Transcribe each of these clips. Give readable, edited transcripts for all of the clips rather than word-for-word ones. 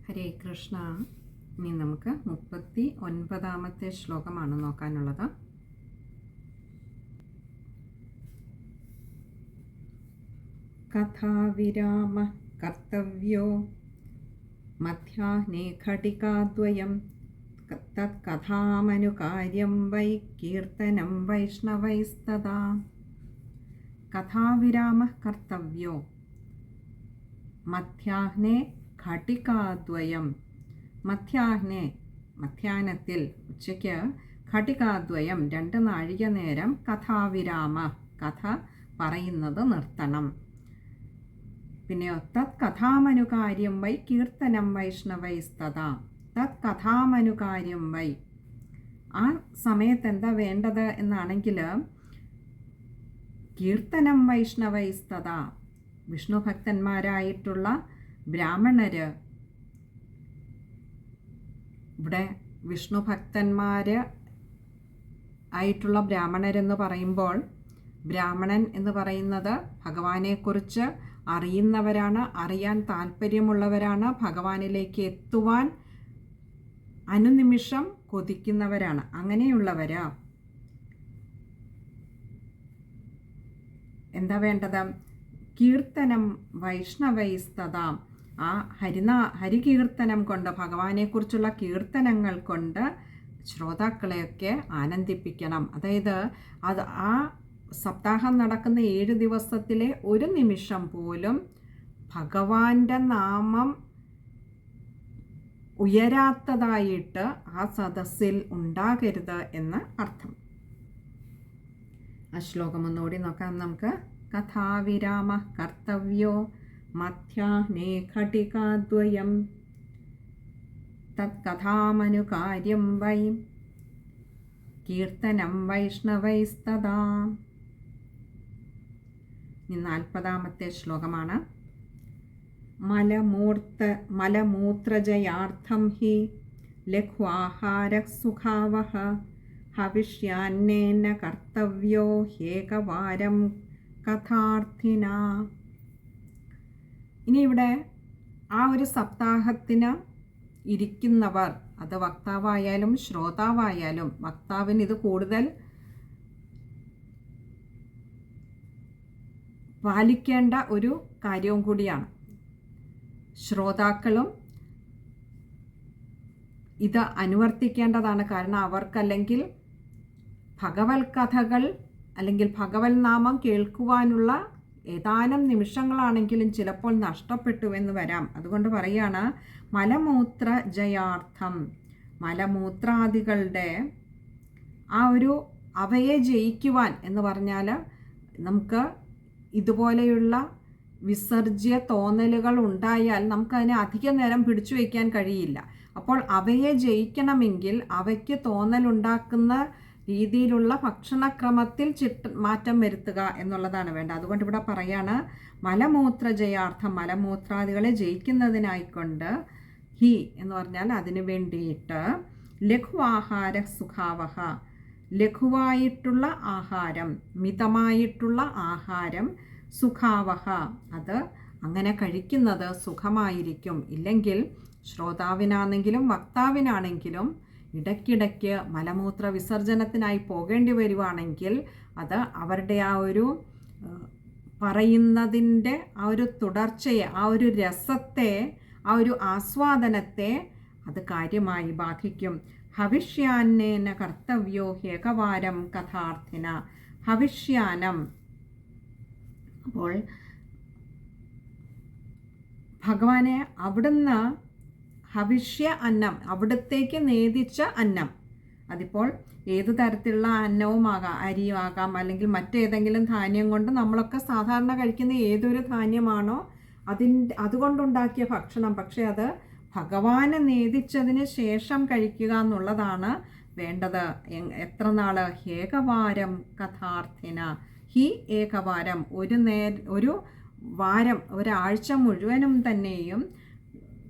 ഹരേ കൃഷ്ണ. ഇനി നമുക്ക് 39ാമത്തെ ശ്ലോകമാണ് നോക്കാനുള്ളത്. കഥാവിരാമ കർത്തവ്യോ മധ്യാഹ്നേ ഘടികാദ്വയം തത്കഥാമനുകാര്യം വൈ കീർത്തനം വൈഷ്ണവൈസ്തദാ. കഥാവിരാമ കർത്തവ്യോ മധ്യാഹ്നേ ഘടികാദ്വയം. മധ്യാഹ്നത്തിൽ ഉച്ചയ്ക്ക് ഘടികാദ്വയം 2 നാഴിക നേരം കഥാവിരാമ കഥ പറയുന്നത് നിർത്തണം. പിന്നെയോ തത് കഥാമനുകാര്യം വൈ കീർത്തനം വൈഷ്ണവൈസ്തദാ. തത് കഥാമനുകാര്യം വൈ, ആ സമയത്ത് എന്താ വേണ്ടത് എന്നാണെങ്കിൽ കീർത്തനം വൈഷ്ണവൈസ്തദാ, വിഷ്ണു ഭക്തന്മാരായിട്ടുള്ള ബ്രാഹ്മണര്, ഇവിടെ വിഷ്ണു ഭക്തന്മാര് ആയിട്ടുള്ള ബ്രാഹ്മണരെന്ന് പറയുമ്പോൾ ബ്രാഹ്മണൻ എന്ന് പറയുന്നത് ഭഗവാനെക്കുറിച്ച് അറിയുന്നവരാണ്, അറിയാൻ താല്പര്യമുള്ളവരാണ്, ഭഗവാനിലേക്ക് എത്തുവാൻ അനുനിമിഷം കൊതിക്കുന്നവരാണ്. അങ്ങനെയുള്ളവര് എന്താ വേണ്ടത്? കീർത്തനം വൈഷ്ണവൈസ്തദാ. ആ ഹരികീർത്തനം കൊണ്ട്, ഭഗവാനെക്കുറിച്ചുള്ള കീർത്തനങ്ങൾ കൊണ്ട് ശ്രോതാക്കളെയൊക്കെ ആനന്ദിപ്പിക്കണം. അതായത് ആ സപ്താഹം നടക്കുന്ന 7 ദിവസത്തിലെ ഒരു നിമിഷം പോലും ഭഗവാന്റെ നാമം ഉയരാത്തതായിട്ട് ആ സദസ്സിൽ ഉണ്ടാകരുത് എന്ന് അർത്ഥം. ആ ശ്ലോകം ഒന്നുകൂടി നോക്കാം നമുക്ക്. കഥാവിരാമ കർത്തവ്യോ മധ്യാഹ്നേ ഘടികാദ്വയം തത് കഥാമനുകാര്യം വൈ കീർത്തനം വൈഷ്ണവൈസ്തദാ. 40ാമത്തെ ശ്ലോകമാണ്. മലമൂത്രജയാർത്ഥം ഹി ലഘ്വാഹാരഃ സുഖാവഹ ഹവിഷ്യാന്നേന കർത്തവ്യോ ഹ്യേകവാരം കഥാർത്ഥിന. ഇനി ഇവിടെ ആ ഒരു സപ്താഹത്തിന് ഇരിക്കുന്നവർ, അത് വക്താവായാലും ശ്രോതാവായാലും, വക്താവിന് ഇത് കൂടുതൽ പാലിക്കേണ്ട ഒരു കാര്യവും കൂടിയാണ്. ശ്രോതാക്കളും ഇത് അനുവർത്തിക്കേണ്ടതാണ്. കാരണം അവർക്കല്ലെങ്കിൽ ഭഗവത് കഥകൾ അല്ലെങ്കിൽ ഭഗവത് നാമം കേൾക്കുവാനുള്ള ഏതാനും നിമിഷങ്ങളാണെങ്കിലും ചിലപ്പോൾ നഷ്ടപ്പെട്ടുവെന്ന് വരാം. അതുകൊണ്ട് പറയാണ് മലമൂത്ര ജയാർത്ഥം. മലമൂത്രാദികളുടെ ആ ഒരു അവയെ ജയിക്കുവാൻ എന്ന് പറഞ്ഞാൽ നമുക്ക് ഇതുപോലെയുള്ള വിസർജ്യ തോന്നലുകൾ ഉണ്ടായാൽ നമുക്കതിനെ അധിക നേരം പിടിച്ചു വയ്ക്കാൻ കഴിയില്ല. അപ്പോൾ അവയെ ജയിക്കണമെങ്കിൽ അവയ്ക്ക് തോന്നലുണ്ടാക്കുന്ന രീതിയിലുള്ള ഭക്ഷണക്രമത്തിൽ മാറ്റം വരുത്തുക എന്നുള്ളതാണ് വേണ്ടത്. അതുകൊണ്ട് ഇവിടെ പറയാണ് മലമൂത്ര ജയാർത്ഥം, മലമൂത്രാദികളെ ജയിക്കുന്നതിനായിക്കൊണ്ട് ഹി എന്ന് പറഞ്ഞാൽ അതിനു വേണ്ടിയിട്ട് ലഘുവാഹാര സുഖാവഹ, ലഘുവായിട്ടുള്ള ആഹാരം, മിതമായിട്ടുള്ള ആഹാരം, സുഖാവഹ, അത് അങ്ങനെ കഴിക്കുന്നത് സുഖമായിരിക്കും. ഇല്ലെങ്കിൽ ശ്രോതാവിനാണെങ്കിലും വക്താവിനാണെങ്കിലും ഇടയ്ക്കിടയ്ക്ക് മലമൂത്ര വിസർജനത്തിനായി പോകേണ്ടി വരുവാണെങ്കിൽ അത് അവരുടെ ആ ഒരു പറയുന്നതിൻ്റെ ആ ഒരു തുടർച്ചയെ, ആ ഒരു രസത്തെ, ആ ഒരു ആസ്വാദനത്തെ അത് കാര്യമായി ബാധിക്കും. ഹവിഷ്യാന്നേന കർത്തവ്യോ ഹ്യേകവാരം കഥാർത്ഥിന. ഹവിഷ്യാനം, അപ്പോൾ ഭഗവാനെ അവിടുന്ന് ഹവിഷ്യ അന്നം, അവിടത്തേക്ക് നേദിച്ച അന്നം, അതിപ്പോൾ ഏതു തരത്തിലുള്ള അന്നവുമാകാം, അരിയുമാകാം, അല്ലെങ്കിൽ മറ്റേതെങ്കിലും ധാന്യം കൊണ്ട് നമ്മളൊക്കെ സാധാരണ കഴിക്കുന്ന ഏതൊരു ധാന്യമാണോ അതുകൊണ്ടുണ്ടാക്കിയ ഭക്ഷണം, പക്ഷെ അത് ഭഗവാനെ നേദിച്ചതിന് ശേഷം കഴിക്കുക എന്നുള്ളതാണ് വേണ്ടത്. എത്ര നാള്? ഹേകവാരം കഥാർത്ഥിന. ഹി ഏകവാരം, ഒരു വാരം, ഒരാഴ്ച മുഴുവനും തന്നെയും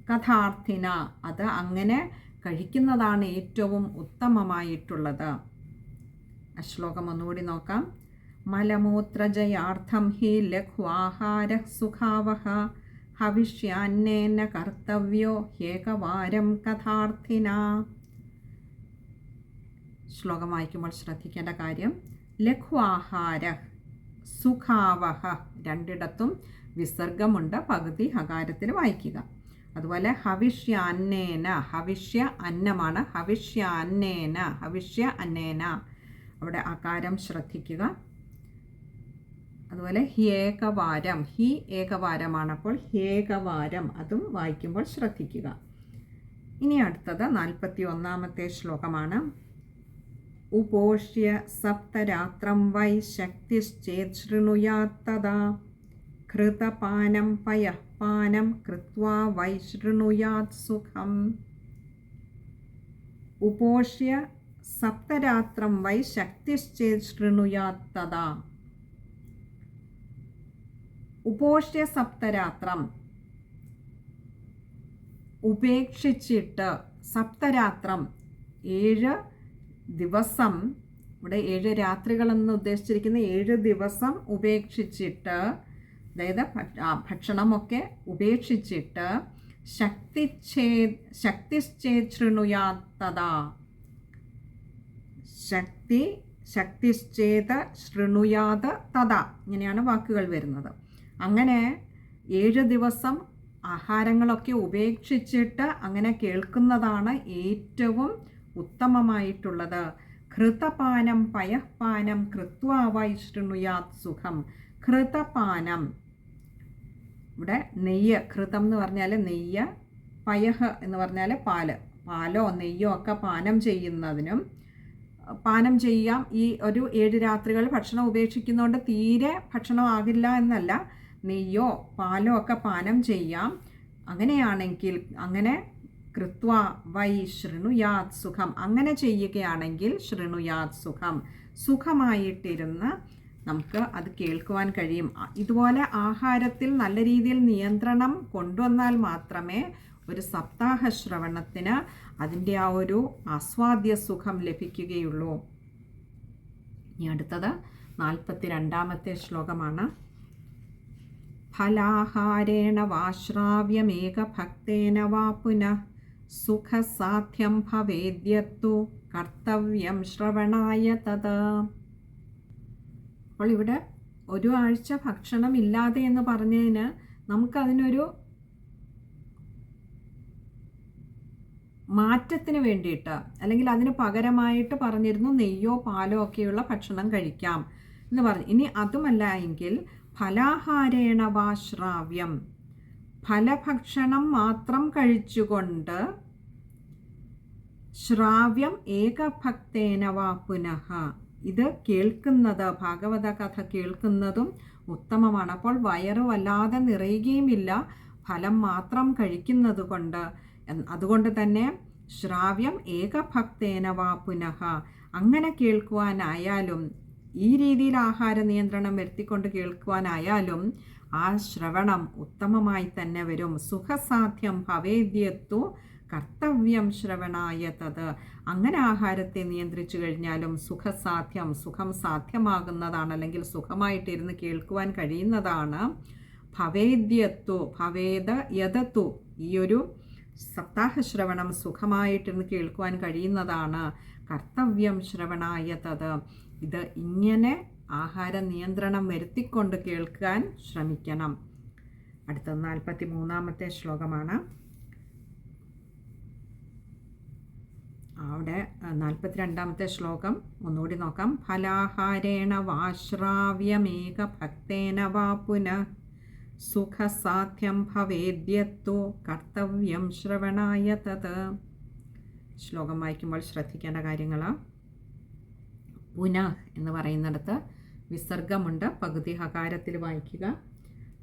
കഥാർത്ഥിന, അത് അങ്ങനെ കഴിക്കുന്നതാണ് ഏറ്റവും ഉത്തമമായിട്ടുള്ളത്. ആ ശ്ലോകം ഒന്നുകൂടി നോക്കാം. മലമൂത്രജയാർത്ഥം ഹി ലഘ്വാഹാര സുഖാവഹ ഹവിഷ്യാന്നേന കർത്തവ്യോ ഹ്യേകവാരം കഥാർത്ഥിന. ശ്ലോകം വായിക്കുമ്പോൾ ശ്രദ്ധിക്കേണ്ട കാര്യം, ലഘ്വാഹാര സുഖാവഹ രണ്ടിടത്തും വിസർഗമുണ്ട്, പകുതി ഹകാരത്തിൽ വായിക്കുക. അതുപോലെ ഹവിഷ്യാന്നേന, ഹവിഷ്യ അന്നമാണ്, ഹവിഷ്യാന്നേന, ഹവിഷ്യ അന്നേന അവിടെ ആകാരം ശ്രദ്ധിക്കുക. അതുപോലെ ഹ്യേകവാരം, ഹി ഏകവാരമാണ്, അപ്പോൾ ഹ്യേകവാരം അതും വായിക്കുമ്പോൾ ശ്രദ്ധിക്കുക. ഇനി അടുത്തത് 41-ാമത്തെ ശ്ലോകമാണ്. ഉപോഷ്യ സപ്തരാത്രം വൈ ശക്തിശ്ചേത് ശൃണുയാത് തദാ ഘൃതപാനം പയഃപാനം കൃത്വാ വൈ ശൃണുയാത് സുഖം. ഉപോഷ്യ സപ്തരാത്രം വൈ ശക്തിശ്ചേത് ശൃണുയാത് തദാ. ഉപോഷ്യ സപ്തരാത്രം ഉപേക്ഷിച്ചിട്ട്, സപ്തരാത്രം 7 ദിവസം, ഇവിടെ 7 രാത്രികളെന്ന് ഉദ്ദേശിച്ചിരിക്കുന്ന 7 ദിവസം ഉപേക്ഷിച്ചിട്ട്, അതായത് ഭക്ഷണമൊക്കെ ഉപേക്ഷിച്ചിട്ട് ശക്തിശ്ചേത് ശൃണുയാത് തദാ, ശക്തിശ്ചേത് ശൃണുയാത് തദാ ഇങ്ങനെയാണ് വാക്കുകൾ വരുന്നത്. അങ്ങനെ 7 ദിവസം ആഹാരങ്ങളൊക്കെ ഉപേക്ഷിച്ചിട്ട് അങ്ങനെ കേൾക്കുന്നതാണ് ഏറ്റവും ഉത്തമമായിട്ടുള്ളത്. ഘൃതപാനം പയഃപാനം കൃത്വാ വൈ ശൃണുയാത് സുഖം. ഘൃതപാനം, ഇവിടെ നെയ്യ്, ഘൃതം എന്ന് പറഞ്ഞാൽ നെയ്യ്, പയഹ് എന്ന് പറഞ്ഞാൽ പാലോ നെയ്യോ ഒക്കെ പാനം ചെയ്യാം. ഈ ഒരു 7 രാത്രികൾ ഭക്ഷണം ഉപേക്ഷിക്കുന്നതുകൊണ്ട് തീരെ ഭക്ഷണം ആകില്ല എന്നല്ല, നെയ്യോ പാലോ ഒക്കെ പാനം ചെയ്യാം. അങ്ങനെയാണെങ്കിൽ, അങ്ങനെ കൃത്വാ വൈ ശൃണുയാത് സുഖം, അങ്ങനെ ചെയ്യുകയാണെങ്കിൽ ശൃണുയാത് സുഖം, സുഖമായിട്ടിരുന്ന് നമുക്ക് അത് കേൾക്കുവാൻ കഴിയും. ഇതുപോലെ ആഹാരത്തിൽ നല്ല രീതിയിൽ നിയന്ത്രണം കൊണ്ടുവന്നാൽ മാത്രമേ ഒരു സപ്താഹ ശ്രവണത്തിന് അതിൻ്റെ ആ ഒരു ആസ്വാദ്യ സുഖം ലഭിക്കുകയുള്ളൂ. ഇനി അടുത്തത് 42-ാമത്തെ ശ്ലോകമാണ്. ഫലാഹാരേണ വാശ്രാവ്യമേക ഭക്തേന വാ പുനഃ സുഖസാധ്യം ഭവേദ്യത്തു കർത്തവ്യം ശ്രവണായ തത്. അപ്പോൾ ഇവിടെ ഒരു ആഴ്ച ഭക്ഷണമില്ലാതെ എന്ന് പറഞ്ഞതിന് നമുക്കതിനൊരു മാറ്റത്തിന് വേണ്ടിയിട്ട്, അല്ലെങ്കിൽ അതിന് പകരമായിട്ട് പറഞ്ഞിരുന്നു നെയ്യോ പാലോ ഒക്കെയുള്ള ഭക്ഷണം കഴിക്കാം എന്ന് പറഞ്ഞു. ഇനി അതുമല്ല എങ്കിൽ ഫലാഹാരേണ വാ ശ്രാവ്യം, ഫലഭക്ഷണം മാത്രം കഴിച്ചുകൊണ്ട്, ശ്രാവ്യം ഏകഭക്തേന വാ പുനഃ, ഇത് കേൾക്കുന്നത്, ഭാഗവത കഥ കേൾക്കുന്നതും ഉത്തമമാണ്. അപ്പോൾ വയറ് വല്ലാതെ നിറയുകയുമില്ല ഫലം മാത്രം കഴിക്കുന്നത് കൊണ്ട്. അതുകൊണ്ട് തന്നെ ശ്രാവ്യം ഏകഭക്തേന വാ പുനഃ, അങ്ങനെ കേൾക്കുവാനായാലും, ഈ രീതിയിൽ ആഹാര നിയന്ത്രണം വരുത്തിക്കൊണ്ട് കേൾക്കുവാനായാലും ആ ശ്രവണം ഉത്തമമായി തന്നെ വരും. സുഖസാധ്യം ഭവേദ്യത്തു കർത്തവ്യം ശ്രവണായ തത്. അങ്ങനെ ആഹാരത്തെ നിയന്ത്രിച്ചു കഴിഞ്ഞാലും സുഖം സാധ്യമാകുന്നതാണ്, അല്ലെങ്കിൽ സുഖമായിട്ടിരുന്ന് കേൾക്കുവാൻ കഴിയുന്നതാണ്. ഭവേദ്യത്തു, ഭവേദ യദത്തു, ഈ ഒരു സപ്താഹ ശ്രവണം സുഖമായിട്ടിരുന്ന് കേൾക്കുവാൻ കഴിയുന്നതാണ്. കർത്തവ്യം ശ്രവണായ തത്, ഇത് ഇങ്ങനെ ആഹാര നിയന്ത്രണം വരുത്തിക്കൊണ്ട് കേൾക്കാൻ ശ്രമിക്കണം. അടുത്ത 43-ാമത്തെ ശ്ലോകമാണ്. അവിടെ 42-ാമത്തെ ശ്ലോകം ഒന്നുകൂടി നോക്കാം. ഫലാഹാരേണ വാശ്രാവ്യമേക ഭക്തേന വാ പുനഃ സുഖസാധ്യം ഭവേദ്യത്തു കർത്തവ്യം ശ്രവണായ തത്. ശ്ലോകം വായിക്കുമ്പോൾ ശ്രദ്ധിക്കേണ്ട കാര്യങ്ങൾ, പുനഃ എന്ന് പറയുന്നിടത്ത് വിസർഗമുണ്ട്, പകുതി ഹകാരത്തിൽ വായിക്കുക.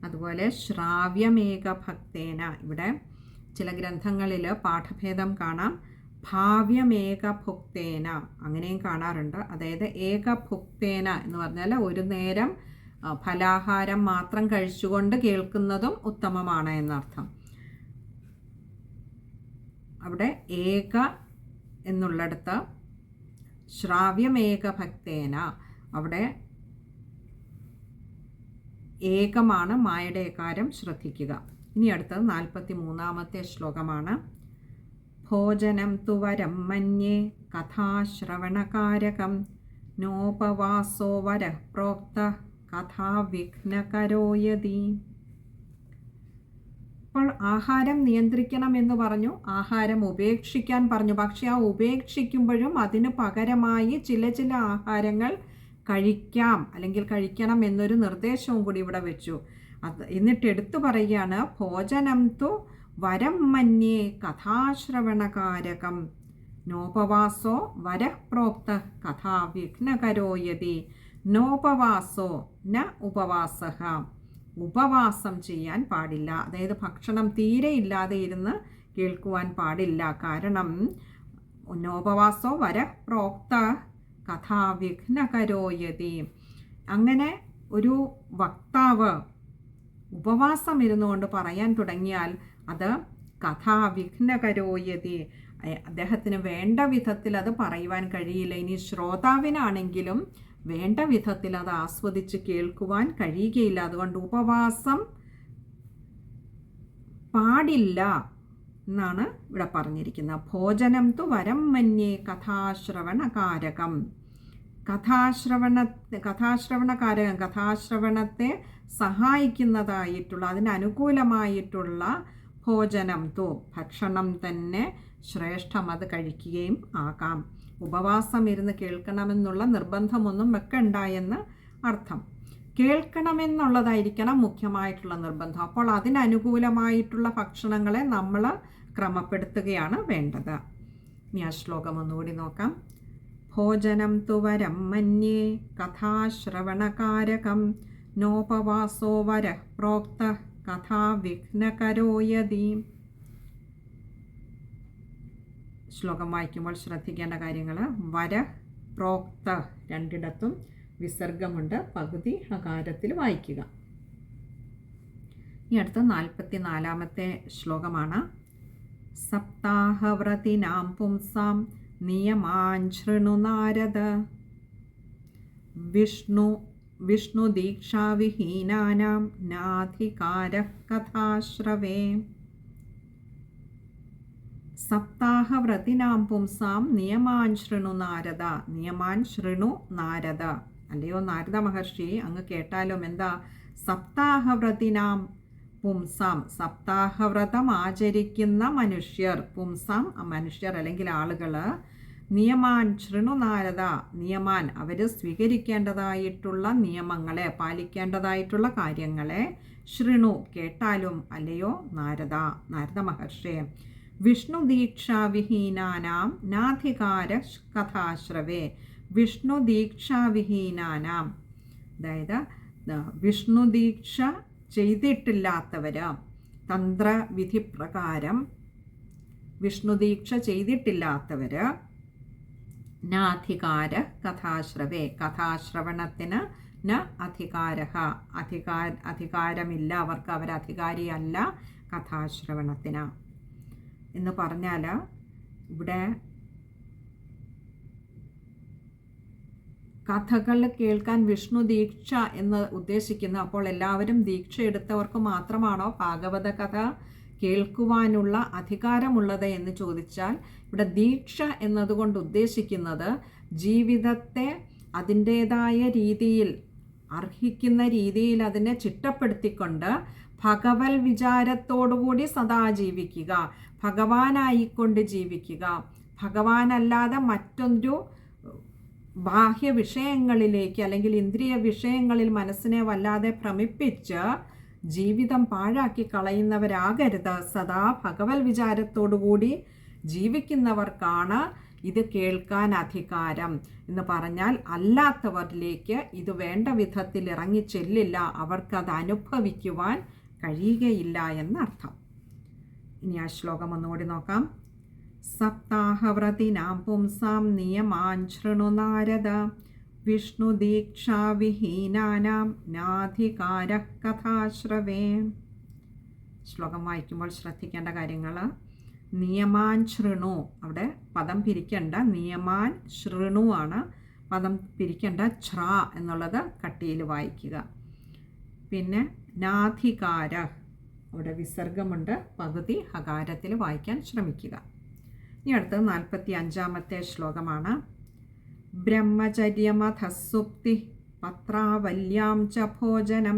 അതുപോലെ ശ്രാവ്യമേക ഭക്തേന, ഇവിടെ ചില ഗ്രന്ഥങ്ങളിൽ പാഠഭേദം കാണാം. ഭാവ്യമേകഭുക്തേന അങ്ങനെയും കാണാറുണ്ട്. അതായത് ഏകഭുക്തേന എന്ന് പറഞ്ഞാൽ ഒരു നേരം ഫലാഹാരം മാത്രം കഴിച്ചുകൊണ്ട് കേൾക്കുന്നതും ഉത്തമമാണ് എന്നർത്ഥം. അവിടെ ഏക എന്നുള്ളിടത്ത് ശ്രാവ്യമേകഭക്തേന, അവിടെ ഏകമാണ് മായുടെ ഏകാരം ശ്രദ്ധിക്കുക. ഇനി അടുത്തത് 43-ാമത്തെ ശ്ലോകമാണ്. ഭോജനം തു വരം മന്യേ കഥാശ്രവണകാരകം നോപവാസോ വരഃ പ്രോക്ത കഥാവിഘ്നകരോയതി. അപ്പോൾ ആഹാരം നിയന്ത്രിക്കണം എന്ന് പറഞ്ഞു, ആഹാരം ഉപേക്ഷിക്കാൻ പറഞ്ഞു. പക്ഷെ ആ ഉപേക്ഷിക്കുമ്പോഴും അതിന് പകരമായി ചില ആഹാരങ്ങൾ കഴിക്കാം അല്ലെങ്കിൽ കഴിക്കണം എന്നൊരു നിർദ്ദേശവും കൂടി ഇവിടെ വെച്ചു. എന്നിട്ട് എടുത്തു പറയുകയാണ്, ഭോജനം തു വരം മന്യേ കഥാശ്രവണകാരകം നോപവാസോ വരഃ പ്രോക്ത കഥാവിഘ്നകരോയതി. നോപവാസോ ന ഉപവാസഃ, ഉപവാസം ചെയ്യാൻ പാടില്ല. അതായത് ഭക്ഷണം തീരെ ഇല്ലാതെ ഇരുന്ന് കേൾക്കുവാൻ പാടില്ല. കാരണം നോപവാസോ വരഃ പ്രോക്ത കഥാവിഘ്നകരോയതി. അങ്ങനെ ഒരു വക്താവ് ഉപവാസം ഇരുന്നുകൊണ്ട് പറയാൻ തുടങ്ങിയാൽ അത് കഥാവിഘ്നകരോയതി, അദ്ദേഹത്തിന് വേണ്ട വിധത്തിൽ അത് പറയുവാൻ കഴിയില്ല. ഇനി ശ്രോതാവിനാണെങ്കിലും വേണ്ട വിധത്തിൽ അത് ആസ്വദിച്ച് കേൾക്കുവാൻ കഴിയുകയില്ല. അതുകൊണ്ട് ഉപവാസം പാടില്ല എന്നാണ് ഇവിടെ പറഞ്ഞിരിക്കുന്നത്. ഭോജനം തു വരം മന്യേ കഥാശ്രവണകാരകം. കഥാശ്രവണകാരകം കഥാശ്രവണത്തെ സഹായിക്കുന്നതായിട്ടുള്ള, അതിനനുകൂലമായിട്ടുള്ള ഭോജനം തു, ഭക്ഷണം തന്നെ ശ്രേഷ്ഠം, അത് കഴിക്കുകയും ആകാം. ഉപവാസം ഇരുന്ന് കേൾക്കണമെന്നുള്ള നിർബന്ധമൊന്നും വെക്കണ്ട എന്ന് അർത്ഥം. കേൾക്കണമെന്നുള്ളതായിരിക്കണം മുഖ്യമായിട്ടുള്ള നിർബന്ധം. അപ്പോൾ അതിനനുകൂലമായിട്ടുള്ള ഭക്ഷണങ്ങളെ നമ്മൾ ക്രമപ്പെടുത്തുകയാണ് വേണ്ടത്. ഇനി ആ ശ്ലോകം ഒന്നുകൂടി നോക്കാം. ഭോജനം തു വരം മന്യേ കഥാശ്രവണകാരകം നോപവാസോ വരഃ പ്രോക്ത കഥാവിഘ്നകരോയതി. ശ്ലോകം വായിക്കുമ്പോൾ ശ്രദ്ധിക്കേണ്ട കാര്യങ്ങൾ: വരഃ പ്രോക്ത രണ്ടിടത്തും വിസർഗമുണ്ട്, പകുതി ഹകാരത്തിൽ വായിക്കുക. ഇനി അടുത്ത 44-ാമത്തെ ശ്ലോകമാണ്. സപ്താഹവ്രതിനാം പുംസാം നിയമാൻ ശൃണു നാരദ വിഷ്ണുദീക്ഷാവിഹീനാനാം നാധികാരഃ കഥാശ്രവേ. സപ്താഹവ്രതിനാം പുംസാം നിയമാൻ ശൃണു നാരദ. നിയമാൻ ശൃണു നാരദ. അല്ലയോ നാരദ മഹർഷി, അങ്ങ് കേട്ടാലും എന്താ? സപ്താഹവ്രതിനാം പുംസാം, സപ്താഹവ്രതം ആചരിക്കുന്ന മനുഷ്യർ, പുംസാം മനുഷ്യർ അല്ലെങ്കിൽ ആളുകൾ, നിയമാൻ ശൃണു നാരദ, നിയമാൻ അവർ സ്വീകരിക്കേണ്ടതായിട്ടുള്ള നിയമങ്ങളെ, പാലിക്കേണ്ടതായിട്ടുള്ള കാര്യങ്ങളെ, ശൃണു കേട്ടാലും അല്ലയോ നാരദ മഹർഷി. വിഷ്ണുദീക്ഷാവിഹീനാനാം നാധികാര കഥാശ്രവേ. വിഷ്ണുദീക്ഷാവിഹീനാനാം, അതായത് വിഷ്ണുദീക്ഷ ചെയ്തിട്ടില്ലാത്തവർ, തന്ത്രവിധി പ്രകാരം വിഷ്ണുദീക്ഷ ചെയ്തിട്ടില്ലാത്തവർ, നാധികാര കഥാശ്രവേ, കഥാശ്രവണത്തിന് ന അധികാരഃ, അധികാരമില്ല അവർക്ക്, അവരധികാരിയല്ല കഥാശ്രവണത്തിന് എന്ന് പറഞ്ഞാൽ ഇവിടെ കഥകൾ കേൾക്കാൻ വിഷ്ണു ദീക്ഷ എന്ന് ഉദ്ദേശിക്കുന്നു. അപ്പോൾ എല്ലാവരും ദീക്ഷ എടുത്തവർക്ക് മാത്രമാണോ ഭാഗവത കഥ കേൾക്കുവാനുള്ള അധികാരമുള്ളത് എന്ന് ചോദിച്ചാൽ, ഇവിടെ ദീക്ഷ എന്നതുകൊണ്ട് ഉദ്ദേശിക്കുന്നത് ജീവിതത്തെ അതിൻ്റേതായ രീതിയിൽ, അർഹിക്കുന്ന രീതിയിൽ അതിനെ ചിട്ടപ്പെടുത്തിക്കൊണ്ട് ഭഗവത് വിചാരത്തോടുകൂടി സദാ ജീവിക്കുക, ഭഗവാനായിക്കൊണ്ട് ജീവിക്കുക. ഭഗവാനല്ലാതെ മറ്റൊരു ബാഹ്യ വിഷയങ്ങളിലേക്ക് അല്ലെങ്കിൽ ഇന്ദ്രിയ വിഷയങ്ങളിൽ മനസ്സിനെ വല്ലാതെ ഭ്രമിപ്പിച്ച് ജീവിതം പാഴാക്കി കളയുന്നവരാകരുത്. സദാ ഭഗവത് വിചാരത്തോടുകൂടി ജീവിക്കുന്നവർക്കാണ് ഇത് കേൾക്കാൻ അധികാരം എന്ന് പറഞ്ഞാൽ, അല്ലാത്തവരിലേക്ക് ഇത് വേണ്ട വിധത്തിൽ ഇറങ്ങിച്ചെല്ലില്ല, അവർക്കത് അനുഭവിക്കുവാൻ കഴിയുകയില്ല എന്നർത്ഥം. ഇനി ആ ശ്ലോകം ഒന്നുകൂടി നോക്കാം. സപ്താഹവ്രതിനാം പുംസാം നിയമാൻ ശൃണു നാരദ വിഷ്ണുദീക്ഷാവിഹീനാനാം നാധികാരഃ കഥാശ്രവേ. ശ്ലോകം വായിക്കുമ്പോൾ ശ്രദ്ധിക്കേണ്ട കാര്യങ്ങൾ: നിയമാൻ ശൃണു, അവിടെ പദം പിരിക്കേണ്ട, നിയമാൻ ശൃണു ആണ് പദം പിരിക്കേണ്ട, ഛ്ര എന്നുള്ളത് കട്ടിയിൽ വായിക്കുക. പിന്നെ നാധികാര അവിടെ വിസർഗമുണ്ട്. പകുതി ഹകാരത്തിൽ വായിക്കാൻ ശ്രമിക്കുക. ഇനി അടുത്തത് 45-ാമത്തെ ശ്ലോകമാണ്. ബ്രഹ്മചര്യമധസുപ്തി പത്രാവല്യാം ച ഭോജനം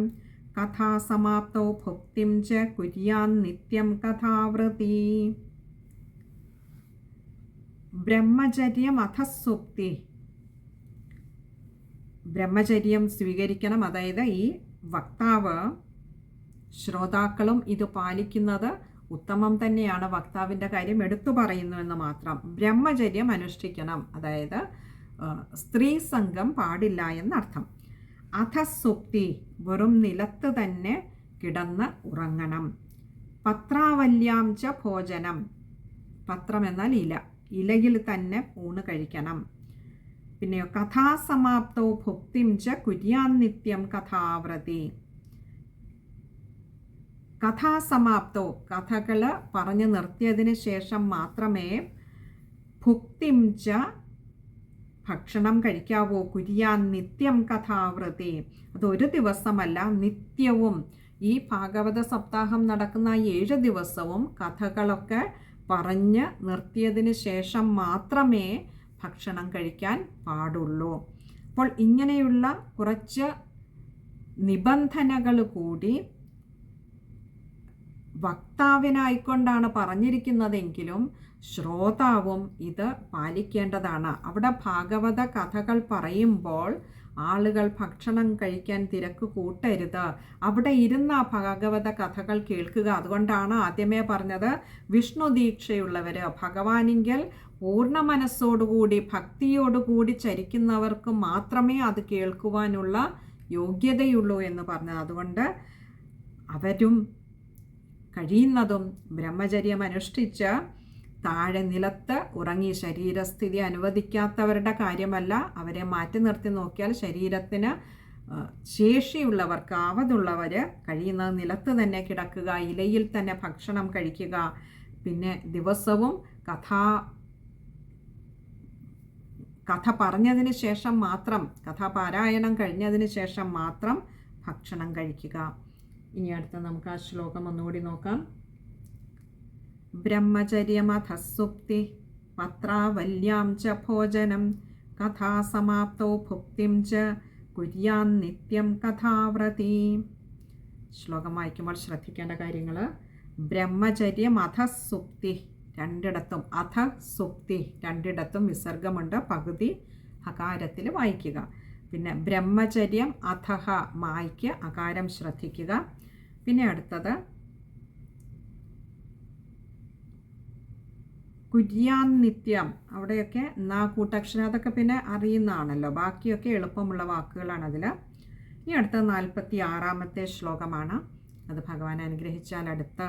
കഥാസമാപ്തോ ഭുക്തിം ച കുര്യാൻ നിത്യം കഥാവൃത്തി. ബ്രഹ്മചര്യമധസുപ്തി, ബ്രഹ്മചര്യം സ്വീകരിക്കണം. അതായത് ഈ വക്താവ്, ശ്രോതാക്കളും ഇത് പാലിക്കുന്നത് ഉത്തമം തന്നെയാണ്. വക്താവിൻ്റെ കാര്യം എടുത്തു പറയുന്നു എന്ന് മാത്രം. ബ്രഹ്മചര്യം അനുഷ്ഠിക്കണം, അതായത് സ്ത്രീ സംഘം പാടില്ല എന്നർത്ഥം. അധസുപ്തി, വെറും നിലത്ത് തന്നെ കിടന്ന് ഉറങ്ങണം. പത്രാവല്യാം ച ഭോജനം, പത്രം എന്നാൽ ഇല, ഇലയിൽ തന്നെ ഊണ് കഴിക്കണം. പിന്നെയോ കഥാസമാപ്തോ ഭുക്തിം ച കുര്യാൻ നിത്യം കഥാവ്രതി. കഥാസമാപ്തോ, കഥകൾ പറഞ്ഞു നിർത്തിയതിന് ശേഷം മാത്രമേ ഭുക്തിം ച, ഭക്ഷണം കഴിക്കാവൂ. കുര്യാൻ നിത്യം കഥാവ്രതി, അതൊരു ദിവസമല്ല, നിത്യവും. ഈ ഭാഗവത സപ്താഹം നടക്കുന്ന 7 ദിവസവും കഥകളൊക്കെ പറഞ്ഞ് നിർത്തിയതിന് ശേഷം മാത്രമേ ഭക്ഷണം കഴിക്കാൻ പാടുള്ളൂ. അപ്പോൾ ഇങ്ങനെയുള്ള കുറച്ച് നിബന്ധനകൾ കൂടി വക്താവിനായിക്കൊണ്ടാണ് പറഞ്ഞിരിക്കുന്നതെങ്കിലും ശ്രോതാവും ഇത് പാലിക്കേണ്ടതാണ്. അവിടെ ഭാഗവത കഥകൾ പറയുമ്പോൾ ആളുകൾ ഭക്ഷണം കഴിക്കാൻ തിരക്ക് കൂട്ടരുത്. അവിടെ ഇരുന്ന ഭാഗവത കഥകൾ കേൾക്കുക. അതുകൊണ്ടാണ് ആദ്യമേ പറഞ്ഞത്, വിഷ്ണു ദീക്ഷയുള്ളവർ, ഭഗവാനിങ്കൽ പൂർണ്ണ മനസ്സോടുകൂടി ഭക്തിയോടുകൂടി ചരിക്കുന്നവർക്ക് മാത്രമേ അത് കേൾക്കുവാനുള്ള യോഗ്യതയുള്ളൂ എന്ന് പറഞ്ഞത്. അതുകൊണ്ട് അവരും കഴിയുന്നതും ബ്രഹ്മചര്യം അനുഷ്ഠിച്ച് താഴെ നിലത്ത് ഉറങ്ങി, ശരീരസ്ഥിതി അനുവദിക്കാത്തവരുടെ കാര്യമല്ല, അവരെ മാറ്റി നിർത്തി നോക്കിയാൽ ശരീരത്തിന് ശേഷിയുള്ളവർക്ക്, ആവതുള്ളവർ കഴിയുന്നത് നിലത്ത് തന്നെ കിടക്കുക, ഇലയിൽ തന്നെ ഭക്ഷണം കഴിക്കുക. പിന്നെ ദിവസവും കഥ പറഞ്ഞതിന് ശേഷം മാത്രം, കഥാപാരായണം കഴിഞ്ഞതിന് ശേഷം മാത്രം ഭക്ഷണം കഴിക്കുക. ഇനി അടുത്ത നമുക്ക് ആ ശ്ലോകം ഒന്നുകൂടി നോക്കാം. ബ്രഹ്മചര്യമധസുപ്തി പത്രാവല്യാം ച ഭോജനം കഥാസമാപ്തോ ഭുക്തിം ച കുര്യാൻ നിത്യം കഥാവ്രതി. ശ്ലോകം വായിക്കുമ്പോൾ ശ്രദ്ധിക്കേണ്ട കാര്യങ്ങൾ: ബ്രഹ്മചര്യമധസുപ്തി, രണ്ടിടത്തും അധസുപ്തി, രണ്ടിടത്തും വിസർഗമുണ്ട്. പകുതി ഹകാരത്തിൽ വായിക്കുക. പിന്നെ ബ്രഹ്മചര്യം അധഹ, മായ്ക്ക് അകാരം ശ്രദ്ധിക്കുക. പിന്നെ അടുത്തത് കുര്യാൻ നിത്യം, അവിടെയൊക്കെ കൂട്ടക്ഷരം, അതൊക്കെ പിന്നെ അറിയുന്നതാണല്ലോ. ബാക്കിയൊക്കെ എളുപ്പമുള്ള വാക്കുകളാണ് അതിൽ. ഇനി അടുത്ത 46-ാമത്തെ ശ്ലോകമാണ്. അത് ഭഗവാൻ അനുഗ്രഹിച്ചാൽ അടുത്ത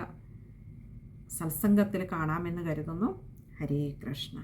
സത്സംഗത്തിൽ കാണാമെന്ന് കരുതുന്നു. ഹരേ കൃഷ്ണ.